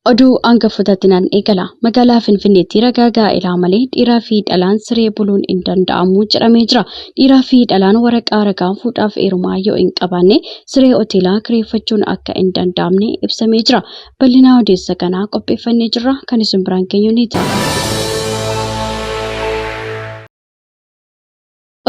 Oduu hangafootatinaan eegala. Magaalaa Finfinneetti ragaa ilaa malee dhiiraa fi dhalaan siree buluun hin danda'amu jedhamee jira. Dhiiraa fi dhalaan waraqaa ragaa fuudhaaf heerumaa yoo hin qabaanne siree hoteelaa kireeffachuun akka hin danda'amne ibsamee jira. Bal'ina odeessa kanaa qopheeffannee jirra. Kan isin biraan geenyu ni ta'a.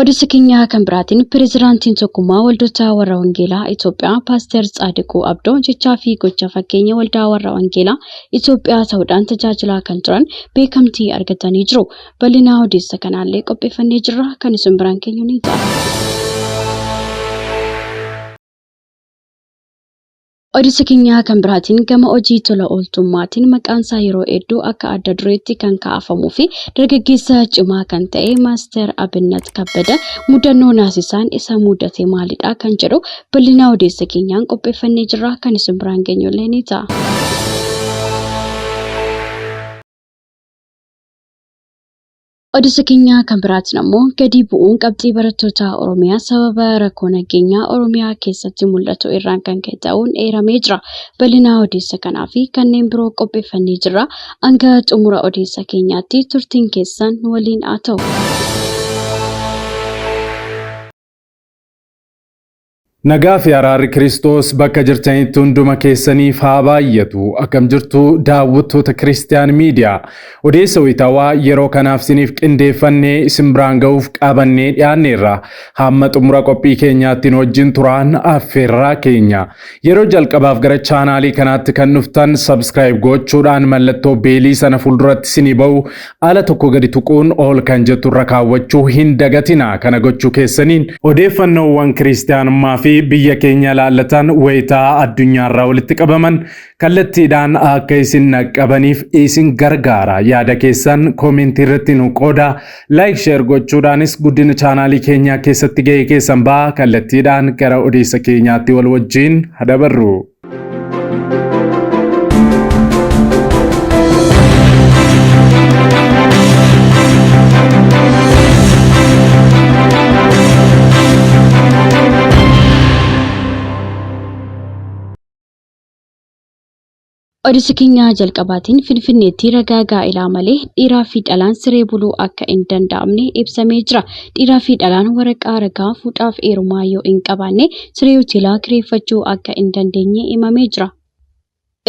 Odeessa keenya kan biraatiin pireezidaantiin tokkummaa waldoota warra wangeelaa Itoophiyaa Paaster Tsaadiquu Abdoo jechaa fi gocha fakkeenya waldaa warra wangeelaa Itoophiyaa ta'uudhaan tajaajilaa kan turan beekamtii argatanii jiru. Bal'ina odeessa kanaallee qopheeffannee jirra. Kan isin biraan geenyu ni ta'a. Odeessa keenya kan biraatiin gama hojii tola ooltummaatiin maqaan isaa yeroo hedduu akka adda dureetti kan kaa'afamuu fi dargaggeessa cimaa kan ta'e Maaster Abinnat Kabbada mudannoo naasisaan isa mudate maalidha kan jedhu bal'ina odeessa keenyaan qopheeffannee jirra. Kan isin biraan geenyullee ni ta'a. Odeessa keenya kan biraatiin ammoo gadi bu'uun qabxii barattoota Oromiyaa sababa rakkoo nageenyaa Oromiyaa keessatti mul'atu irraan kan ka'e ta'uun eeramee jira. Bal'ina odeessa kanaa fi kanneen biroo qopheeffannee jirra. Hanga xumura odeessa keenyaatti turtiin keessan nu waliin haa ta'u. Nagaa fi araarri Kiristoos bakka jirtanitti hunduma keessaniif haa baay'atu. Akkam jirtu daawwattoota Kiristiyaan Miidiyaa. Odeessa wayitaawaa yeroo kanaaf isiniif qindeeffannee isin biraan ga'uuf qabannee dhiyaanneerra. Hamma xumura qophii keenyaatti wajjin turaan affeerraa keenya. Yeroo jalqabaaf gara chaanaalii kanaatti kan dhuftan subscribe gochuudhaan mallattoo beelii sana fuulduratti isinii ba'u ala tokko gadi tuquun ol kan jettu irra kaawwachuu hin dagatina. Kana gochuu keessaniin odeeffannoowwan Kiristiyaanummaa fi biyya keenya laallatan wayitaa addunyaarraa walitti qabaman kallattiidhaan akka isin qaqqabaniif isin gargaara. Yaada keessan koomentii irratti nu qooda. Like share gochuudhaanis guddina chaanaalii keenyaa keessatti ga'ee keessan ba'a. Kallattiidhaan gara odeessa keenyaatti wal wajjin hadabarru. Odeessa keenya jalqabaatiin Finfinneetti ragaa ilaa malee dhiiraa fi dhalaan siree buluu akka hin danda'amne ibsamee jira. Dhiiraa fi dhalaan waraqaa ragaa fuudhaaf heerumaa yoo hin qabaanne siree hoteelaa kireeffachuu akka hin dandeenye himamee jira.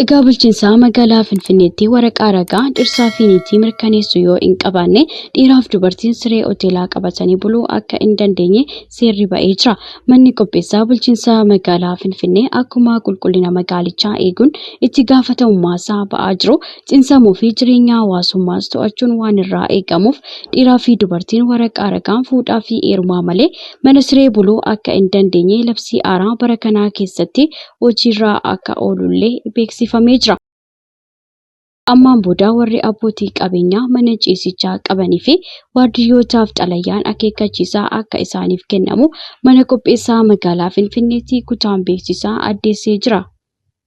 Egaa bulchiinsa magaalaa Finfinneetti waraqaa ragaa dhirsaa fi niitii mirkaneessu yoo hin qabaanne dhiiraaf dubartiin siree hoteelaa qabatanii buluu akka hin dandeenye seerri ba'ee jira. Manni qopheessaa bulchiinsa magaalaa Finfinnee akkuma qulqullina magaalichaa eeguun itti gaafatamummaa isaa ba'aa jiru. Cimsamuu fi jireenya hawaasummaas to'achuun waan irraa eegamuuf dhiiraa fi dubartiin waraqaa ragaan fuudhaa fi heerumaa malee mana siree buluu akka hin dandeenye labsii haaraa bara kanaa keessatti hojiirra akka oolullee beeksifamee jira. Ammaan booda warri abbootii qabeenyaa mana ciisichaa qabanii fi waardiyyootaaf xalayaan akeekkachiisaa akka isaaniif kennamu mana qopheessaa magaalaa Finfinneetti kutaan beeksisaa addeessee jira.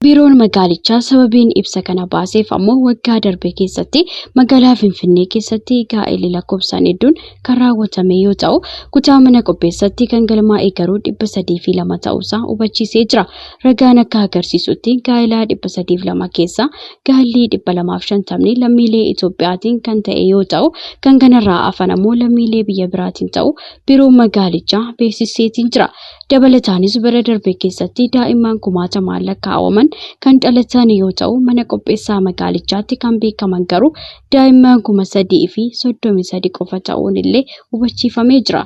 Biiroon magaalichaa sababiin ibsa kana baaseef ammoo waggaa darbe keessatti magaalaa Finfinnee keessatti gaa'elli lakkoofsaan hedduun kan raawwatame yoo ta'u kutaa mana qopheessatti kan galmaa'ee garuu 302 ta'uusaa hubachiisee jira. Ragaan akka agarsiisutti gaa'elaa 302 keessaa gaa'elli 250 lammiilee Itoophiyaatiin kan ta'e yoo ta'u kan kanarraa hafan ammoo lammiilee biyya biraatiin ta'u biiroon magaalichaa beeksiseetiin jira. Dabalataanis bara darbe keessatti daa'imman 1000 lakkaa'aman kan dhalatan yoo ta'u mana qopheessaa magaalichaatti kan beekaman garuu daa'imman 3033 qofa ta'uun illee hubachiifamee jira.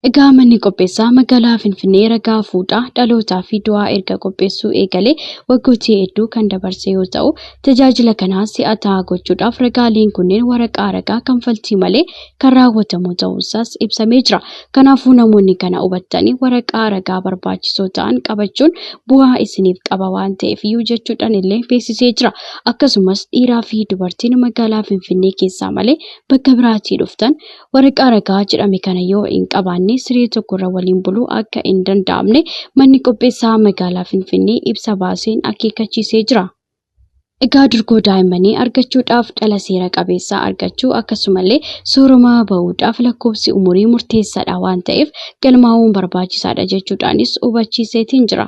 Egaa manni qopheessaa magaalaa Finfinnee ragaa fuudhaa dhalootaa fi du'aa erga qopheessuu eegalee waggootii hedduu kan dabarse yoo ta'u tajaajila kanaas si'ataa gochuudhaaf ragaaleen kunneen waraqaa ragaa kanfaltii malee kan raawwatamu ta'uusaas ibsamee jira. Kanaafuu namoonni kana hubatanii waraqaa ragaa barbaachisoo ta'an qabachuun bu'aa isiniif qaba waan ta'eef iyyuu jechuudhaan illee beeksisee jira. Akkasumas dhiiraa fi dubartiin magaalaa Finfinnee keessaa malee bakka biraatii dhuftan waraqaa ragaa jedhame kana yoo hin qabaanne siree tokkorra waliin buluu akka hin danda'amne manni qopheessaa magaalaa Finfinnee ibsa baaseen akeekkachiisee jira. Egaa durgoo daa'immanii argachuudhaaf dhala seera qabeessaa argachuu akkasumallee sooroma bahuudhaaf lakkoofsi umurii murteessaadha waan ta'eef galmaa'uun barbaachisaadha jechuudhaanis hubachiiseetiin jira.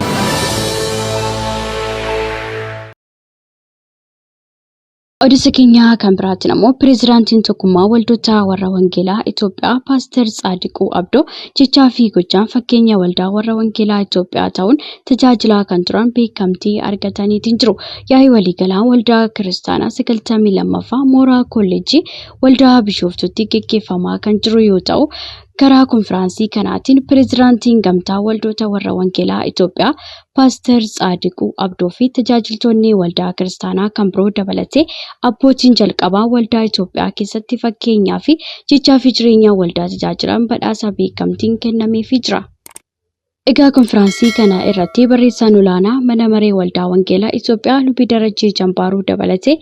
Odeessa keenya kan biraatiin ammoo pireezidaantiin tokkummaa waldoota warra wangeelaa Itoophiyaa Paaster Tsaadiquu Abdoo jechaa fi gochaan fakkeenya waldaa warra wangeelaa Itoophiyaa ta'uun tajaajilaa kan turan beekamtii argataniitiin jiru. Yaa'ii waliigalaa waldaa kiristaanaa 92ffaa mooraa kolleejjii waldaa Bishooftuutti gaggeeffamaa kan jiru yoo ta'u, karaa konfiraansii kanaatiin pireezidaantiin gamtaa waldoota warra wangeelaa Itoophiyaa Paaster Tsaadiquu Abdoo fi tajaajiltoonni waldaa kiristaanaa kan biroo dabalatee abbootiin jalqabaa waldaa Itoophiyaa keessatti fakkeenyaa fi jechaa fi jireenya waldaa tajaajilan badhaasa beekamtiin kennameefii jira. Egaa konfiraansii kana irratti barreessaan olaanaa mana maree waldaa wangeelaa Itoophiyaa Lubii Darajjee Jambaaruu dabalatee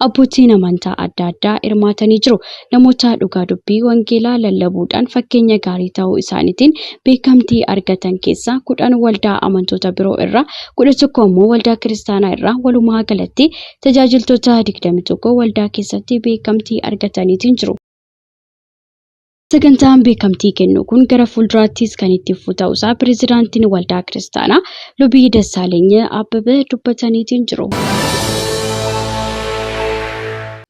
abbootiin amantaa adda addaa hirmaatanii jiru. Namoota dhugaa dubbii wangeelaa lallabuudhaan fakkeenya gaarii ta'uu isaaniitiin beekamtii argatan keessaa 10 waldaa amantoota biroo irraa 11 immoo waldaa kiristaanaa irraa walumaa galatti tajaajiltoota 21 waldaa keessatti beekamtii argataniitiin jiru. Sagantaan beekamtii kennu kun gara fuulduraattis kan itti fufu ta'uusaa pireezidaantiin waldaa kiristaanaa Lubii Dassaaleny Abbabee dubbataniitiin jiru.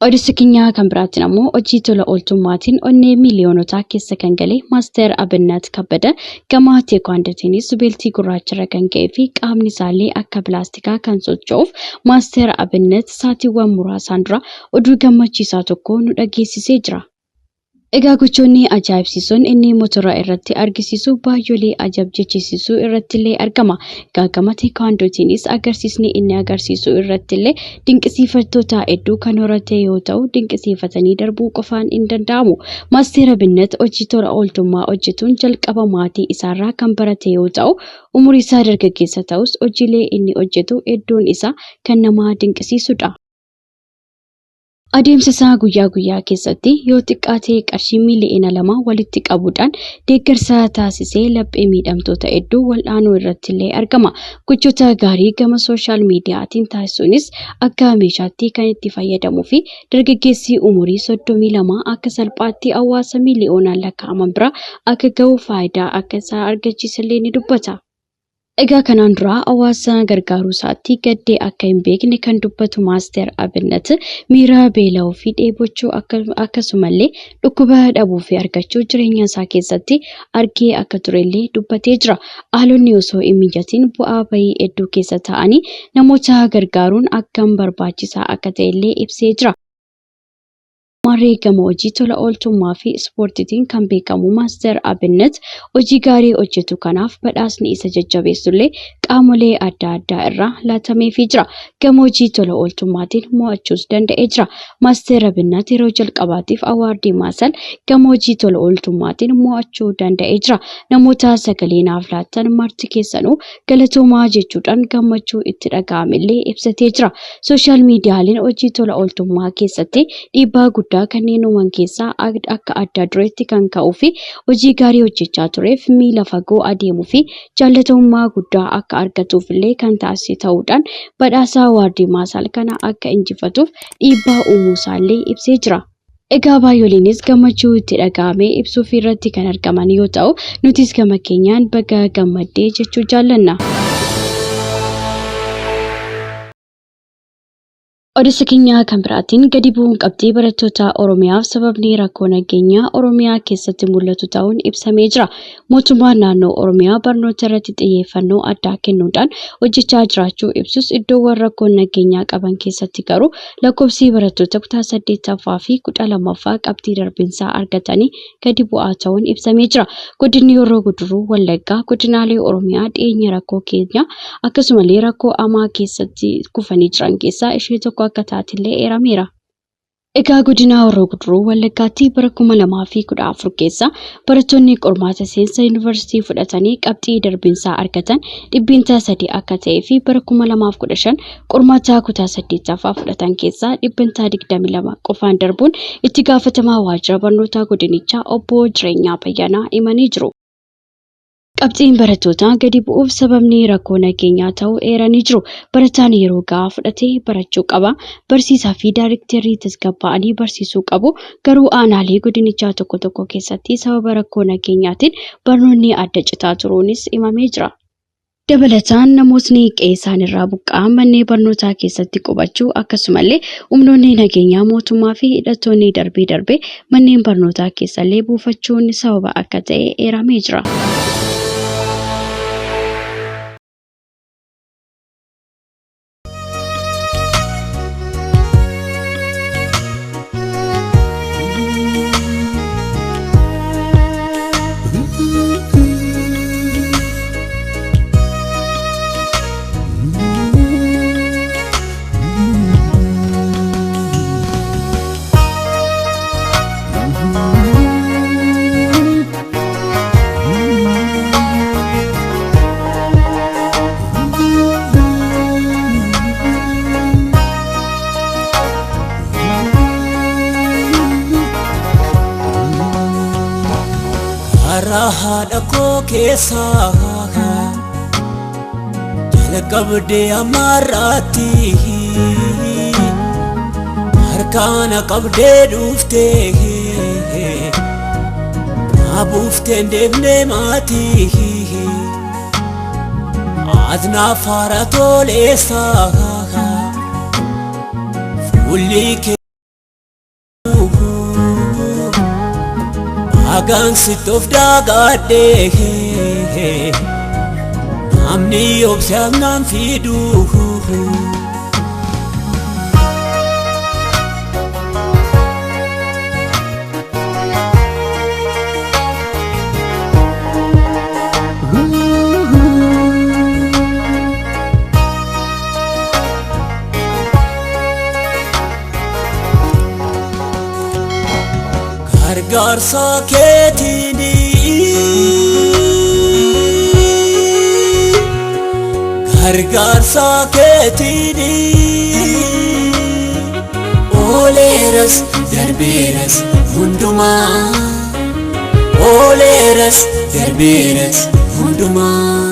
Odeessa keenya kan biraatiin ammoo hojii tola ooltummaatiin onnee miiliyoonotaa keessa kan gale Maaster Abinnat Kabbada gama teekwaandootiinis beeltii gurraacharra kan ga'ee fi qaamni isaallee akka pilaastikaa kan socho'uuf Maaster Abinnat saatiiwwan muraasaan dura oduu gammachiisaa tokko nu dhageessisee jira. Egaa gochoonni ajaa'ibsiisoon inni motora irratti argisiisu baay'ee ajab-jechisiisuu irrattillee argama. Gama teekwaandootiinis agarsiisni inni agarsiisu irrattillee dinqisiifattoota hedduu kan horate yoo ta'u dinqisiifatanii darbuu qofaan hin danda'amu. Maaster Abinnat hojii tola ooltummaa hojjetuun jalqaba maatii isaarraa kan barate yoo ta'u umurii isaa dargaggeessa ta'us hojiilee inni hojjetu hedduun isaa kan nama dinqisiisudha. Adeemsa isaa guyyaa guyyaa keessatti yoo xiqqaatee qarshii miiliyoona 2 walitti qabuudhaan deeggarsa taasisee laphee miidhamtoota hedduu wal'aanuu irrattillee argama. Gochoota gaarii gama sooshaal miidiyaatiin taasisuunis akka meeshaatti kan itti fayyadamuu fi dargaggeessi umurii 32 akka salphaatti hawaasa miiliyoonaan lakkaa'aman bira akka ga'u faayidaa akka isaa argachiisallee ni dubbata. Egaa kanaan dura hawaasa gargaaruu isaatti gaddee akka hin beekne kan dubbatu Maaster Abinnat miira beela'uu fi dheebochuu akkasumallee dhukkuba dhabuu fi argachuu jireenya isaa keessatti argee akka turellee dubbatee jira. Haalonni osoo hin mijatiin bu'aa bahii hedduu keessa ta'anii namoota gargaaruun akkam barbaachisaa akka ta'ellee ibsee jira. Marree gama hojii tola ooltummaa fi ispoortiitiin kan beekamu Maaster Abinnat hojii gaarii hojjetu kanaaf badhaasni isa jajjabeessullee qaamolee adda addaa irraa laatameefii jira. Gama hojii tola ooltummaatiin mo'achuus danda'ee jira. Maaster Abinnat yeroo jalqabaatiif awaardii maasal gama hojii tola ooltummaatiin mo'achuu danda'ee jira. Namoota sagalee naaf laattan marti keessanuu galatoomaa jechuudhaan gammachuu itti dhaga'amillee ibsatee jira. Sooshaal miidiyaaleen hojii tola ooltummaa keessatti dhiibbaa guddaa kanneen uuman keessaa akka adda dureetti kan ka'uu fi hojii gaarii hojjechaa tureef miila fagoo adeemuu fi jaallatamummaa guddaa akka argatuuf illee kan taasise ta'uudhaan badhaasa awaardii maasaal kana akka injifatuuf dhiibbaa uumuu isaallee ibsee jira. Egaa baay'ooliinis gammachuu itti dhaga'amee ibsuuf irratti kan argaman yoo ta'u nutis gama keenyaan baga gammaddee jechuu jaallanna. Odeessa keenya kan biraatiin gadi bu'uun qabxii barattoota Oromiyaaf sababni rakkoo nageenyaa Oromiyaa keessatti mul'atu ta'uun ibsamee jira. Mootummaan naannoo Oromiyaa barnoota irratti xiyyeeffannoo addaa kennuudhaan hojjechaa jiraachuu ibsus iddoowwan rakkoo nageenyaa qaban keessatti garuu lakkoofsi barattoota kutaa 8ffaa fi 12ffaa qabxii darbinsaa argatanii gadi bu'aa ta'uun ibsamee jira. Godinni Horroo Guduruu Wallaggaa godinaalee Oromiyaa dhiyeenya rakkoo keenyaa akkasumallee rakkoo hamaa keessatti kufanii jiran keessaa ishee tokko akka taatillee eerameera. Egaa godina Horroo Guduruu Wallaggaatti bara 2014 keessa barattoonni qormaata seensa yuunivarsiitii fudhatanii qabxii darbinsaa argatan 300 akka ta'ee fi bara 2015 qormaata kutaa 8ffaa fudhatan keessaa 22 qofaan darbuun itti gaafatamaa waajjira barnootaa godinichaa obbo Jireenyaa Bayyanaa himanii jiru. Qabxiin barattootaa gadi bu'uuf sababni rakkoo nageenyaa ta'uu eeranii jiru. Barataan yeroo gahaa fudhatee barachuu qaba. Barsiisaa fi daayirektarii tasgabbaa'anii barsiisuu qabu. Garuu aanaalee godinichaa tokko tokko keessatti sababa rakkoo nageenyaatiin barnoonni adda citaa turuunis himamee jira. Dabalataan namootni qe'ee irraa buqqa'an manneen barnootaa keessatti qubachuu akkasumallee humnoonni nageenyaa mootummaa fi hidhattoonni darbee manneen barnootaa keessallee buufachuun sababa akka ta'e eeramee jira. Haadha koo keessaa jalqabdee ammarraatti harkaan qabdee dhuftee buufteen deemnee maatii adnaa faara toleessaa fuulli kee Agang sitof dagade Namni obsam nam fidu Gargaarsa keetiini Oleeras darbeeras hundumaa Oleeras darbeeras hundumaa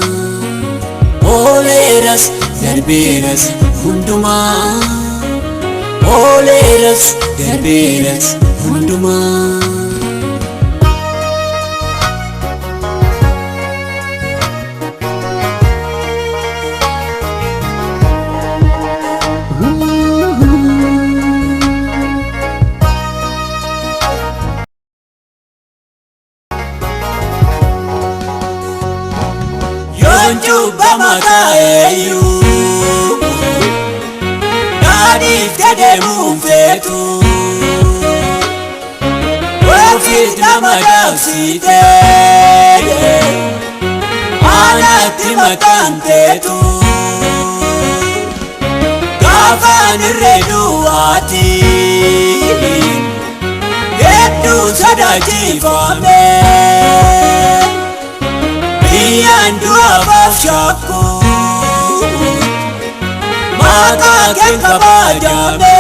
Oleeras darbeeras hundumaa Oleeras darbeeras hundumaa Yonju bamakaeyu Nadi tede mufetu Wafit namadafsite Anati makantetu Gafan reduati Yedu sadajifame Yandu abafshaku Mata kenka bajame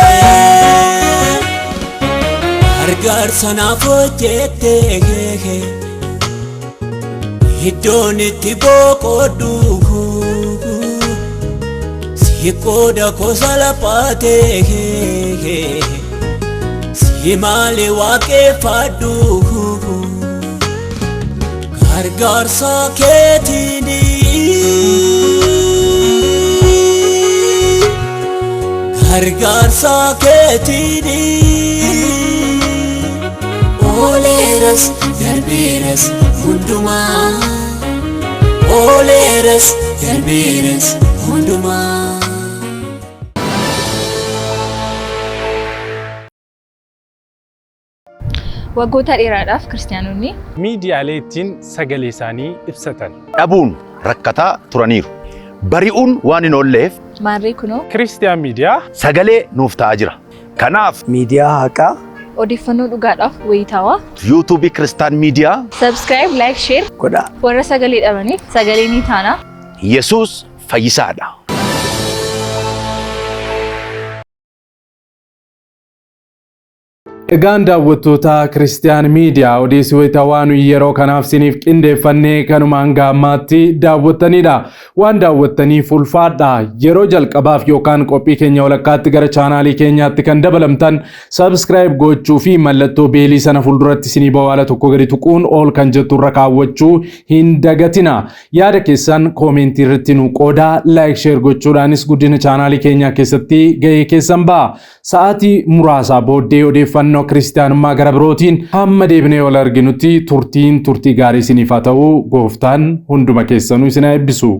Hargar sana fojete Hidoniti bokodu Sikoda kosalapate Simale wake fadu Gargaarsa keetiini Oleeras darbeeras hundumaa Oleeras darbeeras hundumaa Waggoota dheeraadhaaf kiristaanonni miidiyaalee ittiin sagalee isaanii ibsatan dhabuun rakkataa turaniiru. Bari'uun waan hin oolleef maarree kunoo Kiristiyaan miidiyaa sagalee nuuf ta'aa jira. Kanaaf miidiyaa haqaa odeeffannoo dhugaadhaaf wayitaawaa yuutuubii Kiristaan miidiyaa subscribe, like, share godhaa. warra sagalee dhabaniif sagalee ni taana. Yesuus fayyisaadha. Egaan daawwattoota Kiristiyaan Miidiyaa odeessii wayitaawaa nuyi yeroo kanaaf siniif qindeeffannee kanumaan gaammaatti daawwattanidha. Waan daawwattaniif ulfaadha. Yeroo jalqabaaf yookaan qophii keenya walakkaatti gara chaanaalii keenyaatti kan dabalamtan subscribe gochuu fi mallattoo beelii sana fuulduratti sinii bawwaala tokko gadi tuquun ol kan jettu irra kaawwachuu hin dagatina. Yaada keessan koomentii irratti nu qoodaa, like share gochuudhaanis guddina chaanaalii keenyaa keessatti gahee keessan ba'a. Sa'aatii muraasaa booddee odeeffannoo kiristaanummaa gara birootiin hamma deebinee wal arginutti turtii gaarii isiniif haa ta'u. Gooftaan hunduma keessanuu isin haa eebbisu.